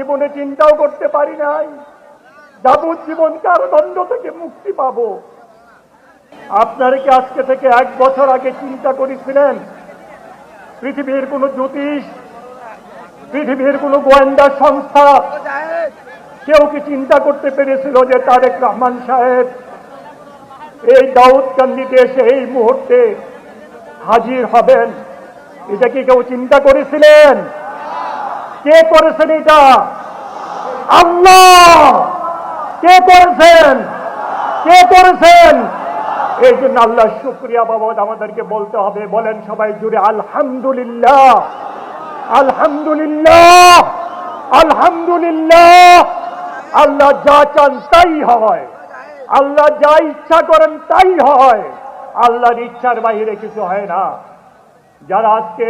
জীবনে চিন্তাও করতে পারি নাই যাবজ্জীবন কারাদণ্ড থেকে মুক্তি পাবো। আপনারা কি আজকে থেকে 1 বছর আগে চিন্তা করেছিলেন পৃথিবীর কোন জ্যোতিষ, পৃথিবীর কোন গোয়েন্দা সংস্থা কেউ কি চিন্তা করতে পেরেছিল যে তারেক রহমান সাহেব এই দাউদকান্দিতে এসে এই মুহূর্তে হাজির হবেন? এটা কি কেউ চিন্তা করেছিলেন? কে করেছেন এটা? আল্লাহ। কে করেছেন? কে করেছেন? এই জন্য আল্লাহর শুকরিয়া বাবদ আমাদেরকে বলতে হবে। বলেন সবাই জুড়ে আলহামদুলিল্লাহ, আলহামদুলিল্লাহ, আলহামদুলিল্লাহ। আল্লাহ যা চান তাই হয়, আল্লাহ যা ইচ্ছা করেন তাই হয়, আল্লাহর ইচ্ছার বাইরে কিছু হয় না। যারা আজকে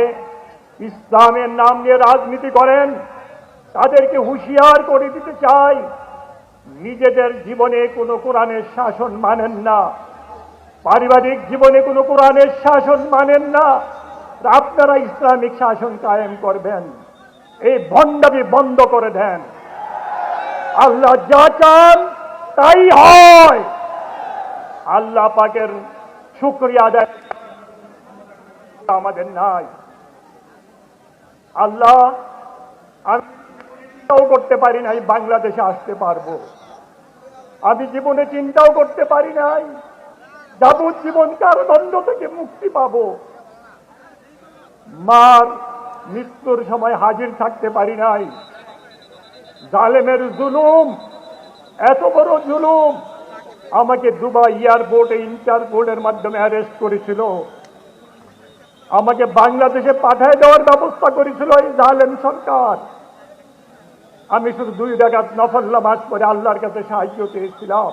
ইসলামের নাম নিয়ে রাজনীতি করেন তাদেরকে হুঁশিয়ার করে দিতে চাই, নিজেদের জীবনে কোনো কোরআনের শাসন মানেন না, পারিবারিক জীবনে কোনো কোরআনের শাসন মানেন না, আপনারা ইসলামিক শাসন কায়েম করবেন। এই ভণ্ডামি বন্ধ করে দেন। আল্লাহ যা চান তাই হয়। আল্লাহ পাকের শুকরিয়া আদায় আমাদের নাই। আল্লাহ আমি চিন্তাও করতে পারি নাই বাংলাদেশে আসতে পারবো। আমি জীবনে চিন্তাও করতে পারি নাই যাবজ্জীবন কারাদণ্ড থেকে মুক্তি পাবো। মার মৃত্যুর সময় হাজির থাকতে পারি নাই। জালেমের জুলুম, এত বড় জুলুম। আমাকে দুবাই এয়ারপোর্টে ইন্টারপোলের মাধ্যমে অ্যারেস্ট করেছিল, আমাকে বাংলাদেশে পাঠিয়ে দেওয়ার ব্যবস্থা করেছিল এই জালেম সরকার। আমি শুধু 2 রাকাত নফল নামাজ পড়ে আল্লাহর কাছে সাহায্য চেয়েছিলাম,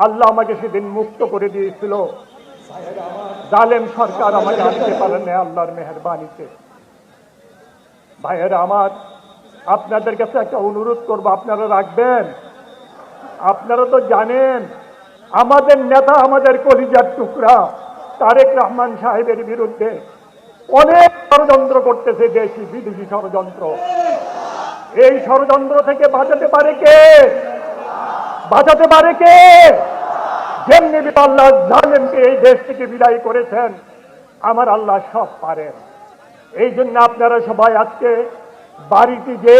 আল্লাহ আমাকে সেদিন মুক্ত করে দিয়েছিল। জালেম সরকার আমাকে আনতে পারেন না আল্লাহর মেহেরবানিতে। ভাইয়েরা আমার, আপনাদের কাছে একটা অনুরোধ করবো, আপনারা রাখবেন। আপনারা তো জানেন আমাদের নেতা, আমাদের কলিজার টুকরা তারেক রহমান সাহেবের বিরুদ্ধে অনেক ষড়যন্ত্র করতেছে, দেশি বিদেশি ষড়যন্ত্র। এই ষড়যন্ত্র থেকে বাঁচাতে পারে কে? বাঁচাতে পারে কে? যেমনি আল্লাহ জালেমকে এই দেশ থেকে বিদায় করেছেন, আমার আল্লাহ সব পারেন। এই জন্য আপনারা সবাই আজকে বাড়িতে যে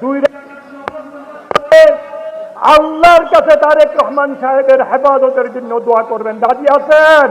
2 আল্লাহর কাছে তারেক রহমান সাহেবের হেফাজতের জন্য দোয়া করবেন। রাজি আছেন?